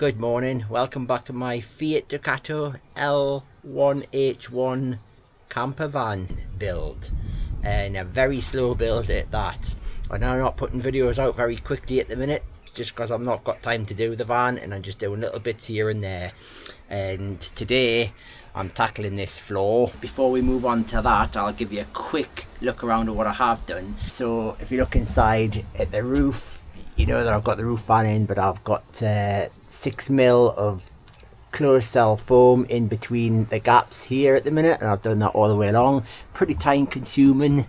Good morning, welcome back to my Fiat Ducato L1 H1 campervan build, and a very slow build at that. I know I'm not putting videos out very quickly at the minute, just because I've not got time to do the van and I'm just doing little bits here and there. And today I'm tackling this floor. Before we move on to that, I'll give you a quick look around at what I have done. So if you look inside at the roof, you know that I've got the roof fan in, but I've got 6mm of closed cell foam in between the gaps here at the minute, and I've done that all the way along. Pretty time consuming,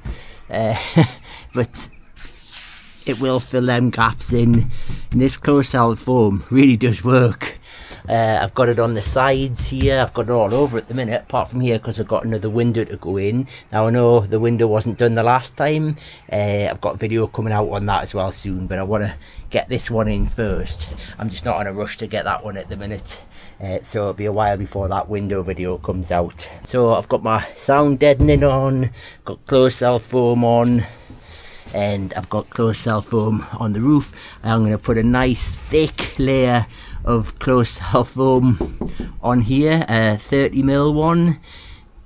but it will fill them gaps in, and this closed cell foam really does work. I've got it on the sides here, I've got it all over at the minute, apart from here because I've got another window to go in. Now I know the window wasn't done the last time, I've got a video coming out on that as well soon, but I want to get this one in first. I'm just not in a rush to get that one at the minute, so it'll be a while before that window video comes out. So I've got my sound deadening on, got closed cell foam on, and I've got closed cell foam on the roof. I'm going to put a nice thick layer of closed cell foam on here, a 30mm one,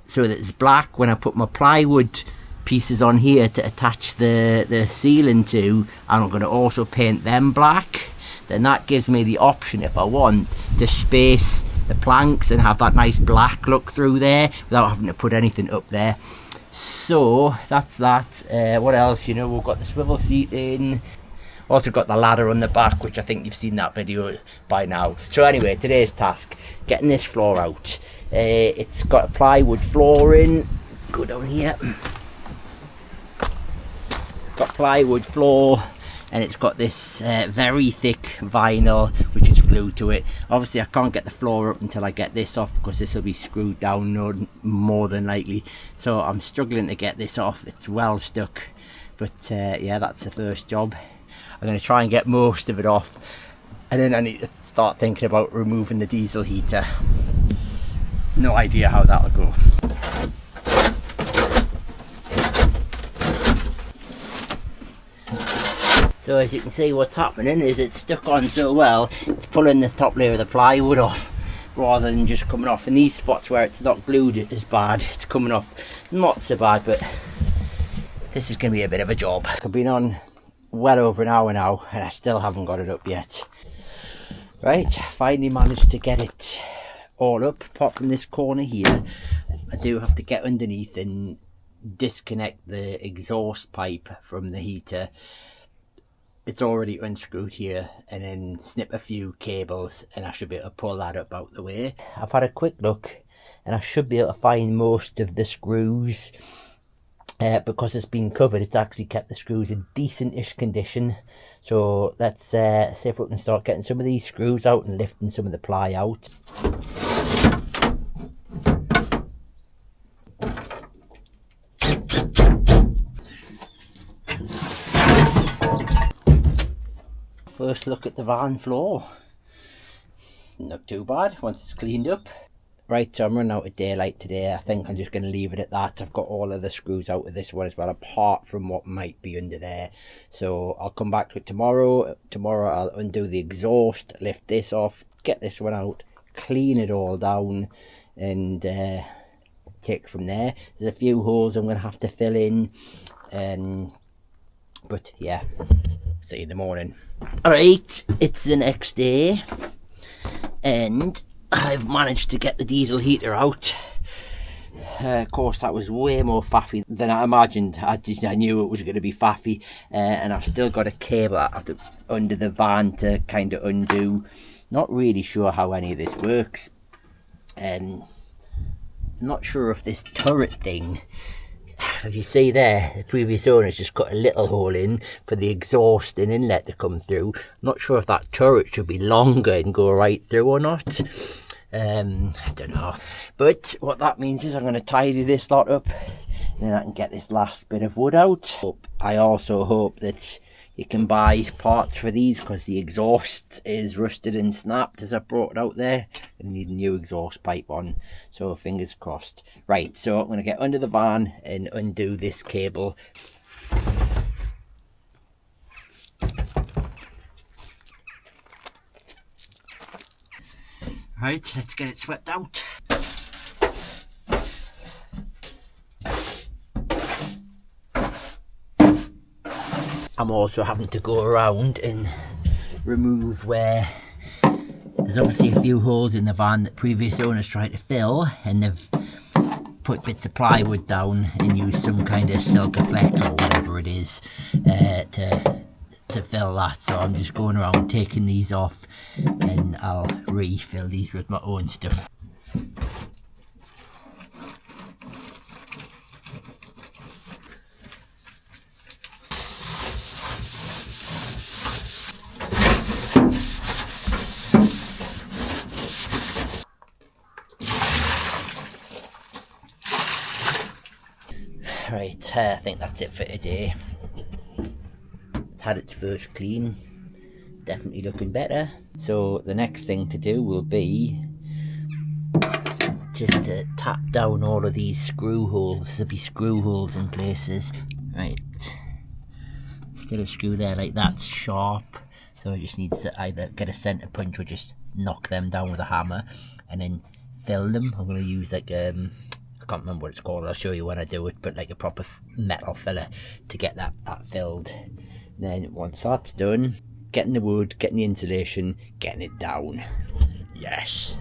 so that it's black. When I put my plywood pieces on here to attach the ceiling to, I'm going to also paint them black. Then that gives me the option, if I want, to space the planks and have that nice black look through there without having to put anything up there. So that's that. What else? You know, we've got the swivel seat in. Also got the ladder on the back, which I think you've seen that video by now. So anyway, today's task, getting this floor out. It's got a plywood flooring. Let's go down here. Got plywood floor, and it's got this very thick vinyl which is glued to it. Obviously I can't get the floor up until I get this off, because this will be screwed down no more than likely. So I'm struggling to get this off. It's well stuck, but yeah, that's the first job. I'm going to try and get most of it off, and then I need to start thinking about removing the diesel heater. No idea how that'll go. So as you can see, what's happening is it's stuck on so well, it's pulling the top layer of the plywood off rather than just coming off. In these spots where it's not glued as bad, it's coming off not so bad, but this is going to be a bit of a job. I've been on well over an hour now and I still haven't got it up yet. Right, finally managed to get it all up, apart from this corner here. I do have to get underneath and disconnect the exhaust pipe from the heater. It's already unscrewed here, and then snip a few cables and I should be able to pull that up out the way. I've had a quick look and I should be able to find most of the screws. Because it's been covered, it's actually kept the screws in decent-ish condition. So let's see if we can start getting some of these screws out and lifting some of the ply out. First look at the van floor. Not too bad once it's cleaned up. Right, so I'm running out of daylight today. I think I'm just going to leave it at that. I've got all of the screws out of this one as well, apart from what might be under there. So I'll come back to it tomorrow. Tomorrow I'll undo the exhaust, lift this off, get this one out, clean it all down, and take it from there. There's a few holes I'm going to have to fill in, but yeah, see you in the morning. Alright, it's the next day, and I've managed to get the diesel heater out. Of course, that was way more faffy than I imagined. I knew it was going to be faffy, and I've still got a cable under the van to kind of undo. Not really sure how any of this works, and not sure if this turret thing, if you see there, the previous owner's just cut a little hole in for the exhaust and inlet to come through. I'm not sure if that turret should be longer and go right through or not. I don't know. But what that means is I'm going to tidy this lot up, and then I can get this last bit of wood out. I also hope that you can buy parts for these, because the exhaust is rusted and snapped as I brought it out there. I need a new exhaust pipe on, so fingers crossed. Right, so I'm going to get under the van and undo this cable. Right, let's get it swept out. I'm also having to go around and remove where there's obviously a few holes in the van that previous owners tried to fill, and they've put bits of plywood down and used some kind of Silkaflex or whatever it is to fill that. So I'm just going around taking these off, and I'll refill these with my own stuff. Right, I think that's it for today. It's had its first clean, definitely looking better. So the next thing to do will be just to tap down all of these screw holes. There'll be screw holes in places. Right, still a screw there, like that's sharp, so it just needs to either get a centre punch or just knock them down with a hammer and then fill them. I'm going to use like I can't remember what it's called, I'll show you when I do it, but like a proper metal filler to get that filled. Then once that's done, getting the wood, getting the insulation, getting it down. Yes.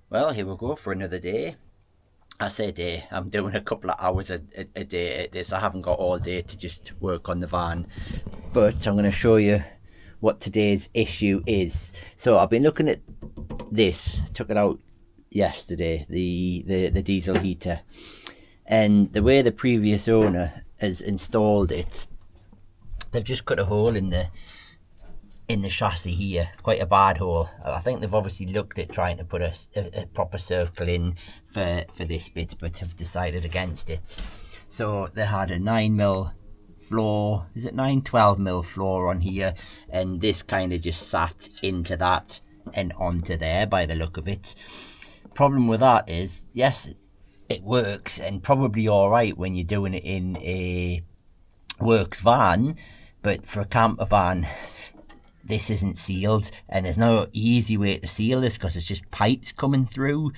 Well, here we go for another day. I say day, I'm doing a couple of hours a day at this. I haven't got all day to just work on the van, but I'm going to show you what today's issue is. So I've been looking at this, took it out yesterday, the diesel heater, and the way the previous owner has installed it, they've just cut a hole in the chassis here, quite a bad hole. I think they've obviously looked at trying to put a proper circle in for this bit, but have decided against it. So they had a 9mm floor, is it 12mm floor on here, and this kind of just sat into that and onto there by the look of it. Problem with that is, yes, it works and probably all right when you're doing it in a works van, but for a camper van, this isn't sealed, and there's no easy way to seal this because it's just pipes coming through,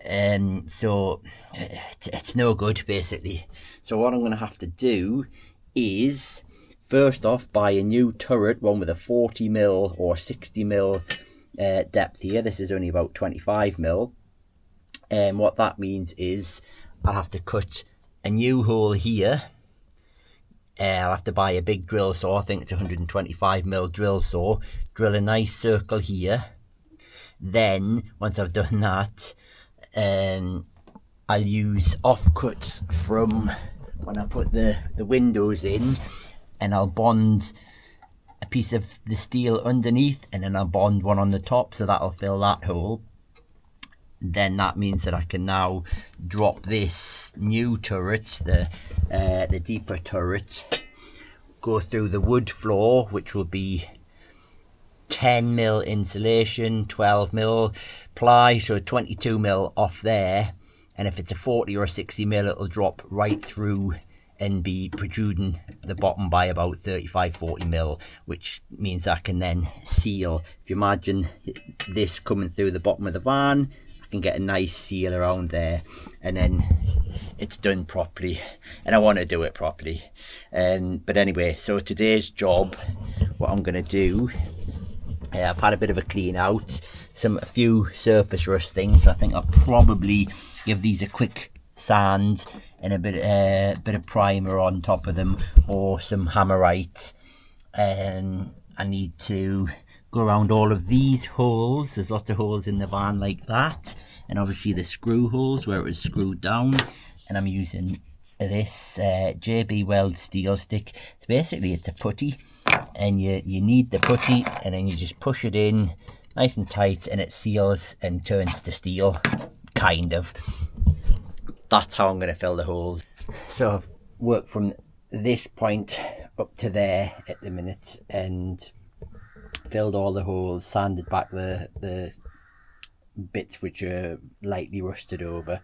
and so it's no good basically. So what I'm going to have to do is first off buy a new turret, one with a 40mm or 60mm depth here. This is only about 25mm. And what that means is I'll have to cut a new hole here. I'll have to buy a big drill saw, I think it's a 125mm drill saw, drill a nice circle here. Then once I've done that, I'll use offcuts from when I put the windows in, and I'll bond a piece of the steel underneath, and then I'll bond one on the top, so that'll fill that hole. Then that means that I can now drop this new turret, the deeper turret, go through the wood floor, which will be 10mm insulation, 12mm ply, so 22mm off there, and if it's a 40 or a 60mm, it'll drop right through and be protruding the bottom by about 35-40mm, which means I can then seal. If you imagine this coming through the bottom of the van, can get a nice seal around there, and then it's done properly, and I want to do it properly. But anyway, so today's job, what I'm going to do, I've had a bit of a clean out, a few surface rust things. I think I'll probably give these a quick sand and a bit of primer on top of them, or some hammerite. And I need to go around all of these holes. There's lots of holes in the van like that, and obviously the screw holes where it was screwed down. And I'm using this JB Weld steel stick. So basically it's a putty, and you need the putty, and then you just push it in nice and tight, and it seals and turns to steel, kind of. That's how I'm going to fill the holes. So I've worked from this point up to there at the minute, and filled all the holes, sanded back the bits which are lightly rusted over,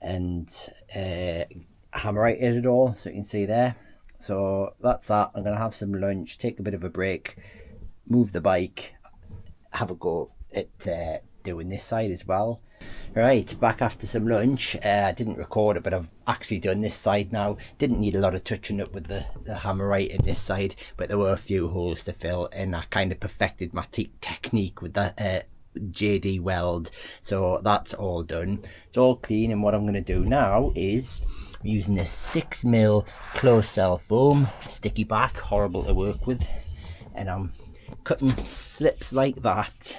and hammerited it all, so you can see there. So that's that. I'm going to have some lunch, take a bit of a break, move the bike, have a go at doing this side as well. Right, back after some lunch. I didn't record it, but I've actually done this side now. Didn't need a lot of touching up with the hammerite in this side, but there were a few holes to fill, and I kind of perfected my technique with that JD weld, so that's all done. It's all clean, and what I'm going to do now is I'm using this 6mm closed cell foam, sticky back, horrible to work with, and I'm cutting slips like that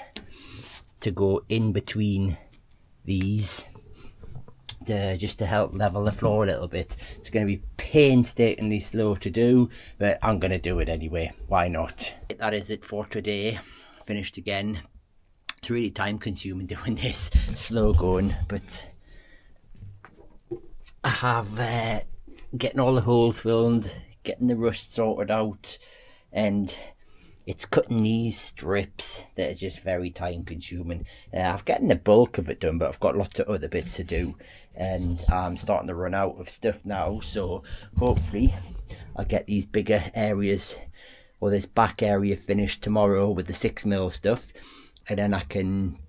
to go in between these just to help level the floor a little bit. It's going to be painstakingly slow to do, but I'm going to do it anyway. Why not? That is it for today. Finished again. It's really time consuming doing this, slow going, but I have getting all the holes filled, getting the rust sorted out, and it's cutting these strips that are just very time consuming. I've gotten the bulk of it done, but I've got lots of other bits to do, and I'm starting to run out of stuff now, so hopefully I'll get these bigger areas, or this back area, finished tomorrow with the 6mm stuff, and then I can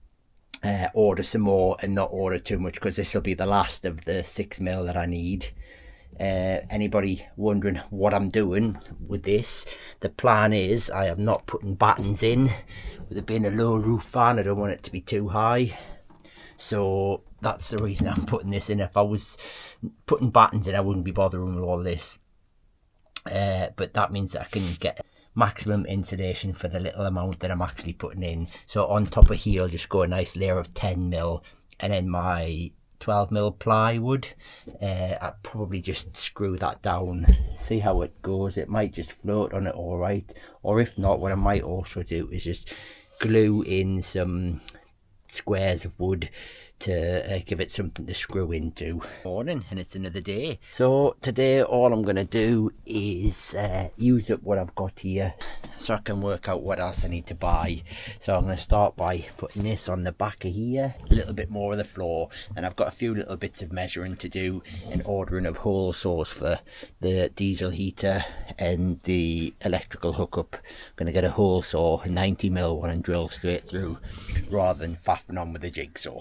order some more and not order too much, because this will be the last of the 6mm that I need. Anybody wondering what I'm doing with this, the plan is I am not putting battens in. With it being a low roof fan, I don't want it to be too high, so that's the reason I'm putting this in. If I was putting battens in, I wouldn't be bothering with all this, but that means that I can get maximum insulation for the little amount that I'm actually putting in. So on top of here I'll just go a nice layer of 10mm, and then my 12mm plywood, I'll probably just screw that down, see how it goes. It might just float on it all right, or if not, what I might also do is just glue in some squares of wood to give it something to screw into. Morning, and it's another day. So today all I'm going to do is use up what I've got here, so I can work out what else I need to buy. So I'm going to start by putting this on the back of here, a little bit more of the floor, and I've got a few little bits of measuring to do and ordering of hole saws for the diesel heater and the electrical hookup. I'm going to get a hole saw, a 90mm one, and drill straight through rather than faffing on with a jigsaw.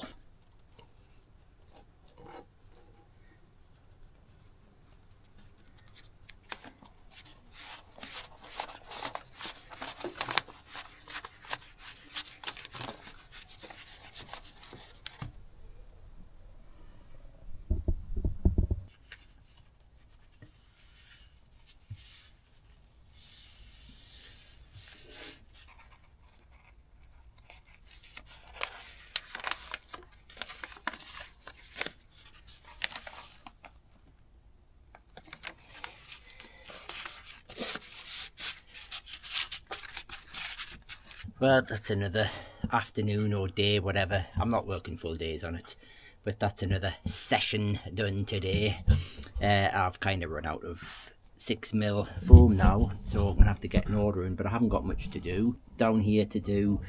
Well, that's another afternoon or day, whatever. I'm not working full days on it, but that's another session done today. I've kind of run out of 6mm foam now, so I'm gonna have to get an order in, but I haven't got much to do down here to do.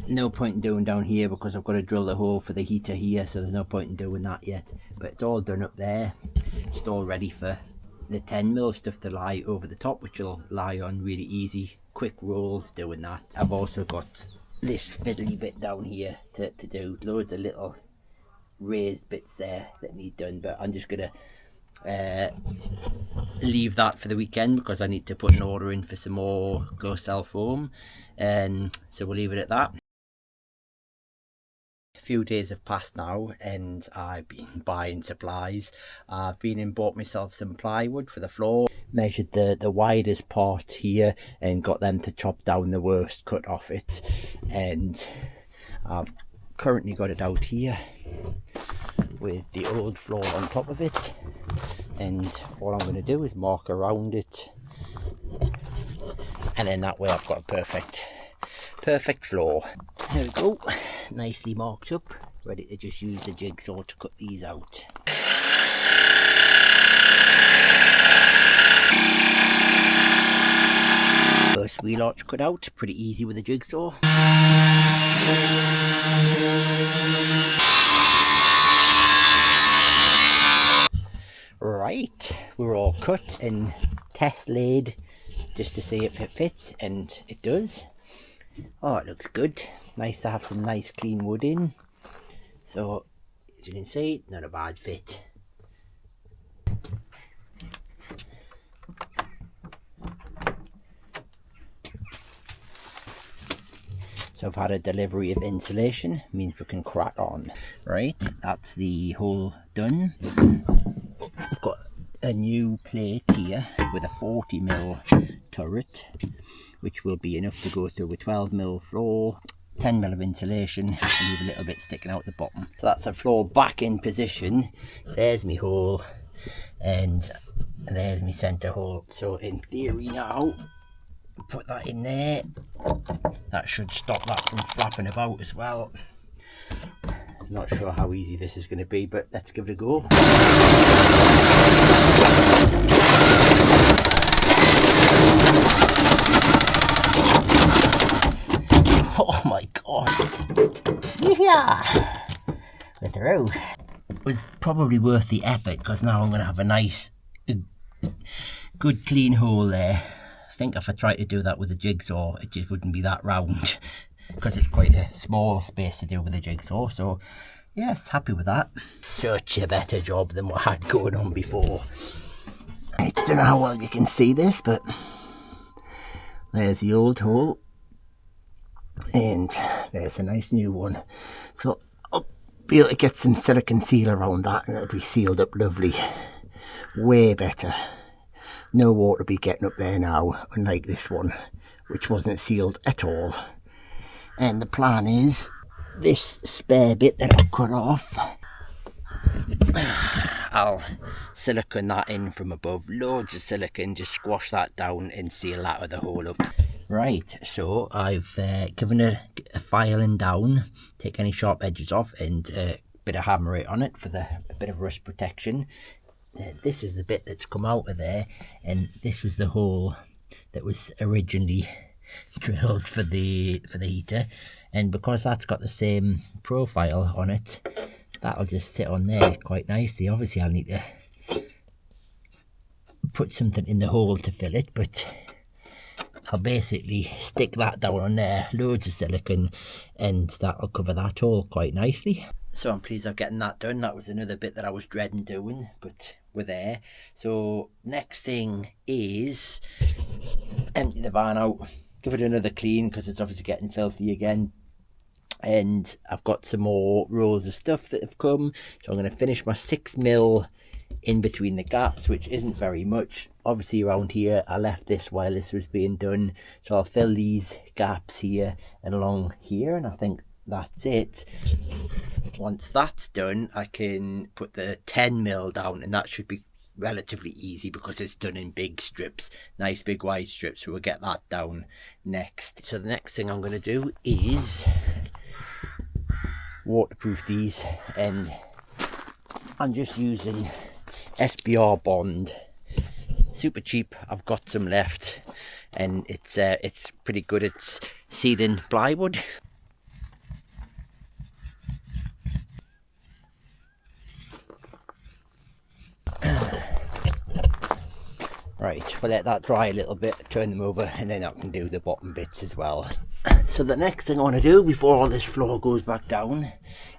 No point in doing down here because I've got to drill the hole for the heater here, so there's no point in doing that yet. But it's all done up there, just all ready for the 10mm stuff to lie over the top, which will lie on really easy, quick rolls doing that. I've also got this fiddly bit down here to do, loads of little raised bits there that need done, but I'm just gonna leave that for the weekend because I need to put an order in for some more closed cell foam, and so we'll leave it at that. A few days have passed now and I've been buying supplies. I've been and bought myself some plywood for the floor, measured the widest part here and got them to chop down the worst cut off it, and I've currently got it out here with the old floor on top of it, and all I'm going to do is mark around it, and then that way I've got a perfect floor. There we go, nicely marked up, ready to just use the jigsaw to cut these out. First wheel arch cut out, pretty easy with a jigsaw. Right, we're all cut and test laid just to see if it fits, and it does. Oh, it looks good. Nice to have some nice clean wood in. So, as you can see, not a bad fit. So I've had a delivery of insulation, means we can crack on. Right, that's the hole done. I've got a new plate here with a 40mm turret, which will be enough to go through a 12mm floor, 10mm of insulation, and leave a little bit sticking out the bottom. So that's the floor back in position. There's my hole, and there's my centre hole. So in theory now, put that in there. That should stop that from flapping about as well. I'm not sure how easy this is going to be, but let's give it a go. Oh my god. Yeah! We're through. It was probably worth the effort, because now I'm going to have a nice, good clean hole there. I think if I tried to do that with a jigsaw, it just wouldn't be that round, because it's quite a small space to do with a jigsaw. So yes, happy with that. Such a better job than what I had going on before. I don't know how well you can see this, but there's the old hole, and there's a nice new one. So I'll be able to get some silicone seal around that, and it'll be sealed up lovely. Way better. No water be getting up there now, unlike this one, which wasn't sealed at all. And the plan is, this spare bit that I've cut off, I'll silicone that in from above. Loads of silicone, just squash that down and seal that with the hole up. Right, so I've given a filing down, take any sharp edges off, and a bit of hammerite on it for a bit of rust protection. This is the bit that's come out of there, and this was the hole that was originally drilled for the heater, and because that's got the same profile on it, that'll just sit on there quite nicely. Obviously I'll need to put something in the hole to fill it, but I'll basically stick that down on there, loads of silicone, and that'll cover that hole quite nicely. So I'm pleased I'm getting that done. That was another bit that I was dreading doing, but we're there. So next thing is empty the van out, give it another clean, because it's obviously getting filthy again. And I've got some more rolls of stuff that have come, so I'm going to finish my 6mm in between the gaps, which isn't very much. Obviously around here I left this while this was being done, so I'll fill these gaps here and along here, and I think that's it. Once that's done, I can put the 10mm down, and that should be relatively easy because it's done in big strips, nice big wide strips. So we'll get that down next. So the next thing I'm going to do is waterproof these, and I'm just using SBR Bond, super cheap. I've got some left, and it's pretty good at sealing plywood. Right, we'll let that dry a little bit, turn them over, and then I can do the bottom bits as well. So the next thing I want to do before all this floor goes back down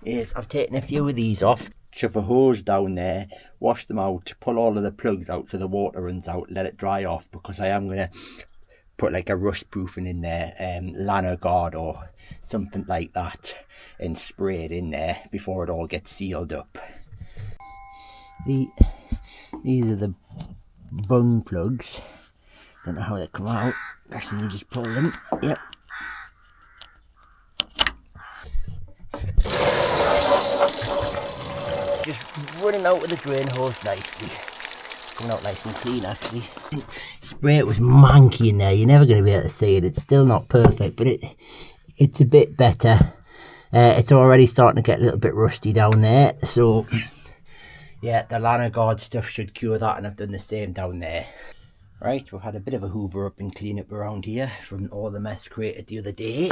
is I've taken a few of these off, shove a hose down there, wash them out, pull all of the plugs out so the water runs out, let it dry off, because I am going to put like a rust proofing in there, liner guard or something like that, and spray it in there before it all gets sealed up. These are the bung plugs. Don't know how they come out. Actually, you just pull them. Yep. Just running out with the drain hose nicely. Coming out nice and clean, actually. Spray it was manky in there. You're never going to be able to see it. It's still not perfect, but it's a bit better. It's already starting to get a little bit rusty down there, so yeah, the liner guard stuff should cure that, and I've done the same down there. Right, we've had a bit of a hoover up and clean up around here from all the mess created the other day.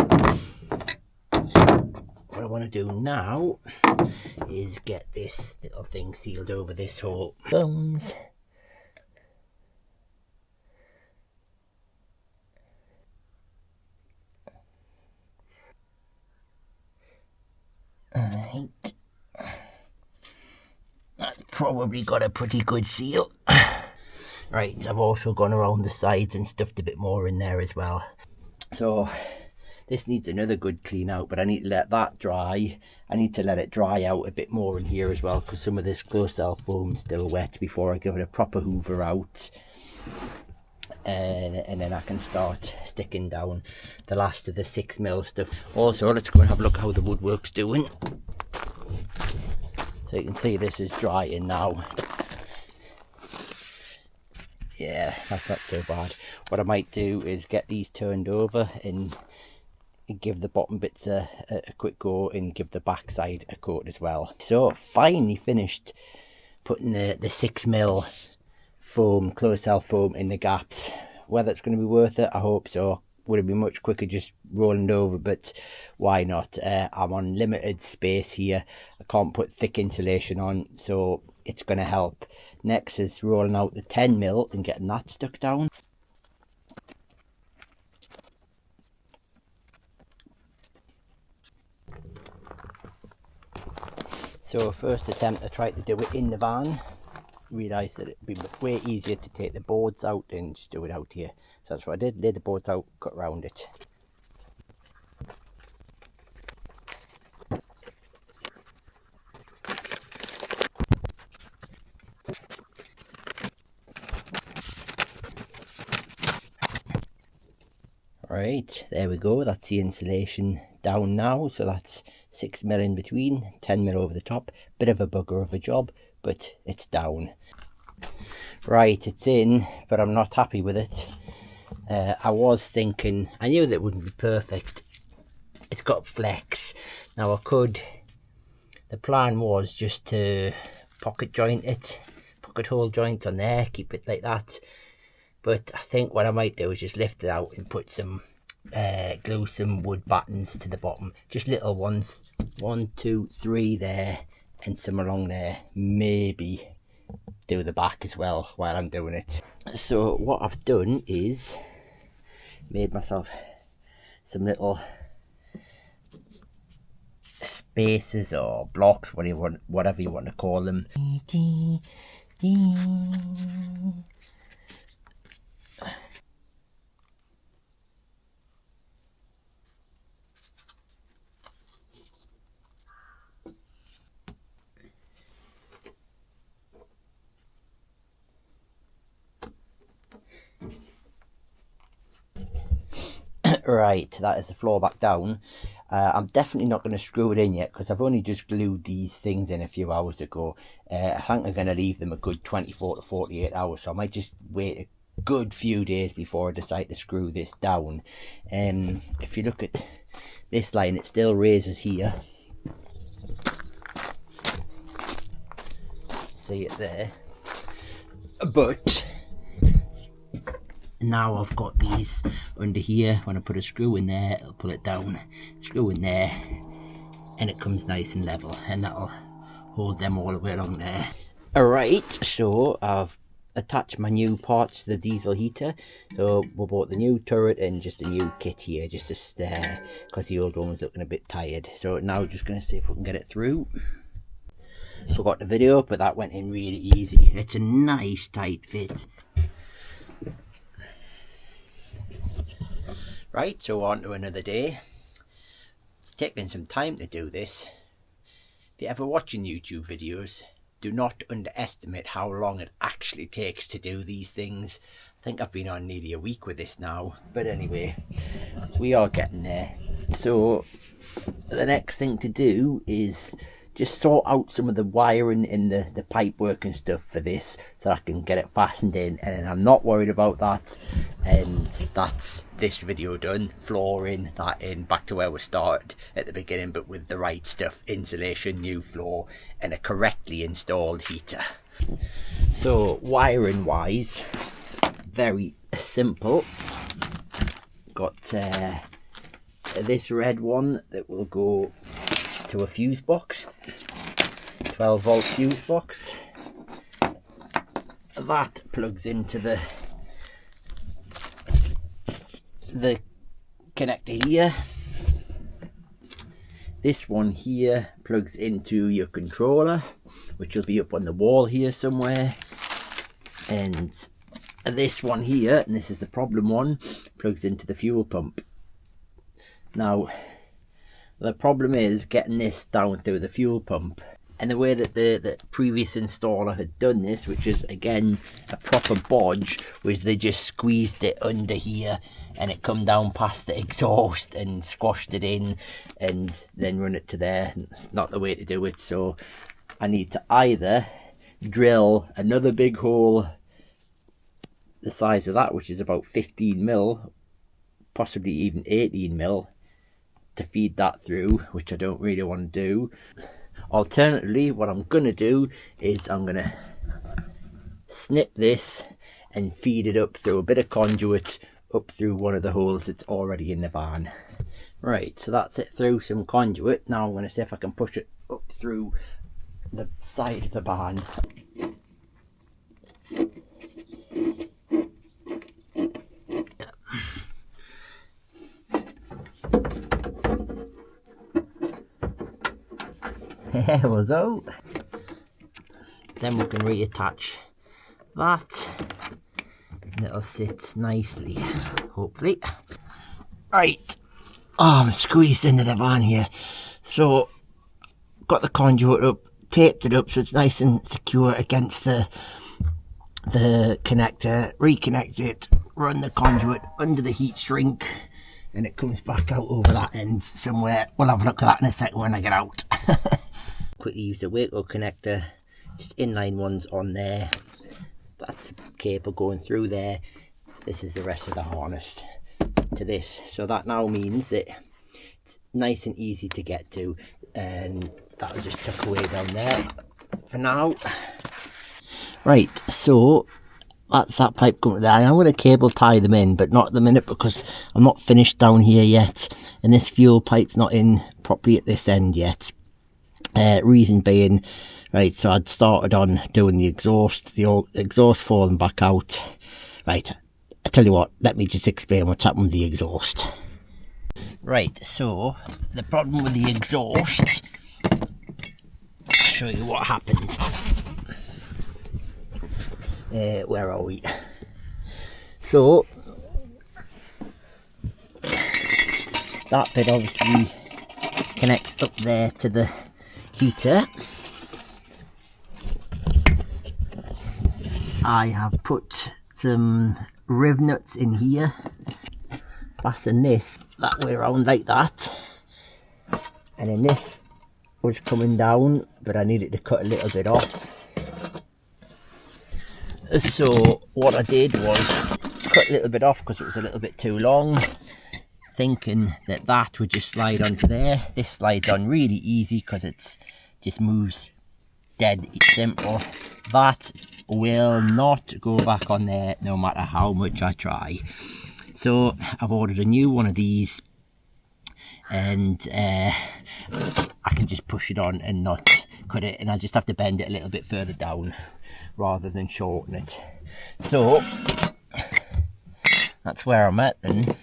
What I want to do now is get this little thing sealed over this hole. Bones. probably got a pretty good seal. Right, I've also gone around the sides and stuffed a bit more in there as well. So this needs another good clean out, but I need to let that dry. I need to let it dry out a bit more in here as well, because some of this close cell foam's still wet before I give it a proper hoover out. And then I can start sticking down the last of the 6mm stuff. Also, let's go and have a look how the woodwork's doing. So you can see this is drying now. Yeah, that's not so bad. What I might do is get these turned over and give the bottom bits a quick go and give the back side a coat as well. So finally finished putting the 6mm foam, closed cell foam in the gaps. Whether it's going to be worth it, I hope so. Would it be much quicker just rolling it over, but why not? I'm on limited space here. I can't put thick insulation on, so it's going to help. Next is rolling out the 10mm and getting that stuck down. So first attempt I tried to do it in the van, realised that it'd be way easier to take the boards out and just do it out here. So that's what I did, lay the boards out, cut around it. Right, there we go, that's the insulation down now, so that's 6mm in between, 10mm over the top. Bit of a bugger of a job, but it's down. Right, it's in, but I'm not happy with it. I was thinking, I knew that it wouldn't be perfect. It's got flex. Now I could, the plan was just to pocket joint it, pocket hole joint on there, keep it like that. But I think what I might do is just lift it out and put some, glue some wood battens to the bottom. Just little ones, 1, 2, 3 there, and some along there. Maybe do the back as well while I'm doing it. So what I've done is made myself some little spaces or blocks, whatever you want to call them. Right, that is the floor back down. I'm definitely not going to screw it in yet because I've only just glued these things in a few hours ago. I think I'm going to leave them a good 24 to 48 hours, so I might just wait a good few days before I decide to screw this down. If you look at this line, it still raises here. See it there? But now I've got these under here. When I put a screw in there, it'll pull it down, screw in there, and it comes nice and level, and that'll hold them all the way along there. Alright, so I've attached my new parts to the diesel heater. So we bought the new turret and just a new kit here, just to because the old one was looking a bit tired. So now just going to see if we can get it through. Forgot the video, but that went in really easy. It's a nice tight fit. Right, so on to another day. It's taken some time to do this. If you're ever watching YouTube videos, do not underestimate how long it actually takes to do these things. I think I've been on nearly a week with this now. But anyway, we are getting there. So the next thing to do is just sort out some of the wiring and the pipe work and stuff for this, so I can get it fastened in, and then I'm not worried about that. And that's this video done. Flooring that in, back to where we started at the beginning, but with the right stuff: insulation, new floor, and a correctly installed heater. So wiring wise, very simple. Got this red one that will go to a fuse box, 12 volt fuse box. That plugs into the connector here. This one here plugs into your controller, which will be up on the wall here somewhere. And this one here, and this is the problem one, plugs into the fuel pump. Now, the problem is getting this down through the fuel pump. And the way that the previous installer had done this, which is again a proper bodge, was they just squeezed it under here and it come down past the exhaust and squashed it in and then run it to there. It's not the way to do it, so I need to either drill another big hole the size of that, which is about 15 mil, possibly even 18 mil, to feed that through, which I don't really want to do. Alternatively, what I'm going to do is I'm going to snip this and feed it up through a bit of conduit up through one of the holes that's already in the van. Right, so that's it through some conduit. Now I'm going to see if I can push it up through the side of the van. There we go. Then we can reattach that and it'll sit nicely, hopefully. Right, I'm squeezed into the van here. So got the conduit up, taped it up so it's nice and secure against the connector, reconnect it, run the conduit under the heat shrink, and it comes back out over that end somewhere. We'll have a look at that in a second when I get out. Quickly use the Waco connector, just inline ones on there. That's a cable going through there. This is the rest of the harness to this. So that now means that it's nice and easy to get to, and that'll just tuck away down there for now. Right, so that's that pipe going there. I'm going to cable tie them in, but not at the minute because I'm not finished down here yet, and this fuel pipe's not in properly at this end yet. Reason being, right, so I'd started on doing the exhaust falling back out. Right, I tell you what, let me just explain what's happened with the exhaust. Right, so the problem with the exhaust, I'll show you what happened. Where are we? So that bit obviously connects up there to the heater. I have put some riv nuts in here, fasten this that way around like that, and then this was coming down, but I needed to cut a little bit off. So what I did was cut a little bit off because it was a little bit too long, thinking that that would just slide onto there. This slides on really easy because it's just moves dead simple. That will not go back on there no matter how much I try. So I've ordered a new one of these, and I can just push it on and not cut it, and I just have to bend it a little bit further down rather than shorten it. So that's where I'm at then.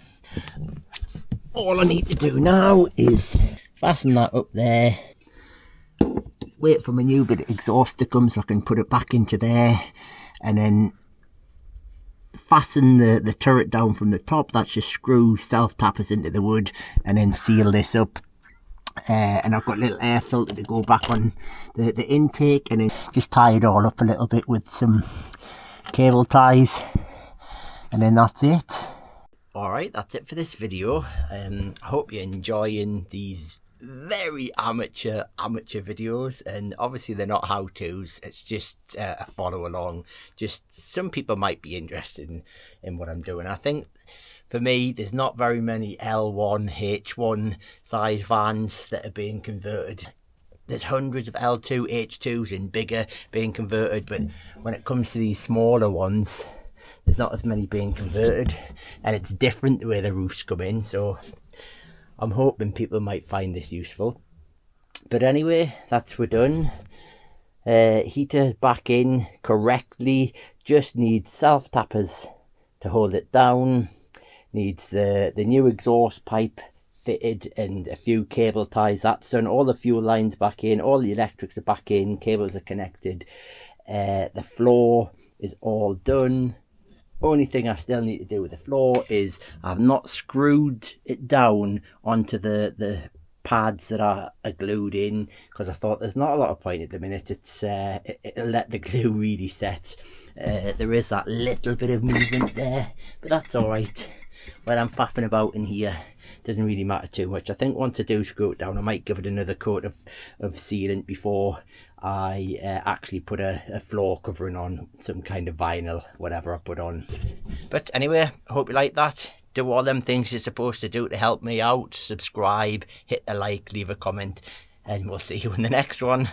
All I need to do now is fasten that up there, wait for my new bit of exhaust to come so I can put it back into there, and then fasten the turret down from the top. That's just screw self-tappers into the wood, and then seal this up. And I've got a little air filter to go back on the intake, and then just tie it all up a little bit with some cable ties, and then that's it. Alright, that's it for this video. I hope you're enjoying these very amateur videos, and obviously they're not how-tos, it's just a follow along. Just some people might be interested in what I'm doing. I think for me there's not very many L1 H1 size vans that are being converted. There's hundreds of L2 H2s and bigger being converted, but when it comes to these smaller ones there's not as many being converted, and it's different the way the roofs come in. So I'm hoping people might find this useful. But anyway, we're done. Heater back in correctly, just needs self tappers to hold it down, needs the new exhaust pipe fitted and a few cable ties. That's done. All the fuel lines back in, all the electrics are back in, cables are connected. The floor is all done. Only thing I still need to do with the floor is I've not screwed it down onto the pads that are glued in, because I thought there's not a lot of point at the minute. It'll let the glue really set. There is that little bit of movement there, but that's all right. When I'm faffing about in here, it doesn't really matter too much. I think once I do screw it down, I might give it another coat of sealant before I actually put a floor covering on, some kind of vinyl, whatever I put on. But anyway, I hope you like that. Do all them things you're supposed to do to help me out. Subscribe, hit the like, leave a comment, and we'll see you in the next one.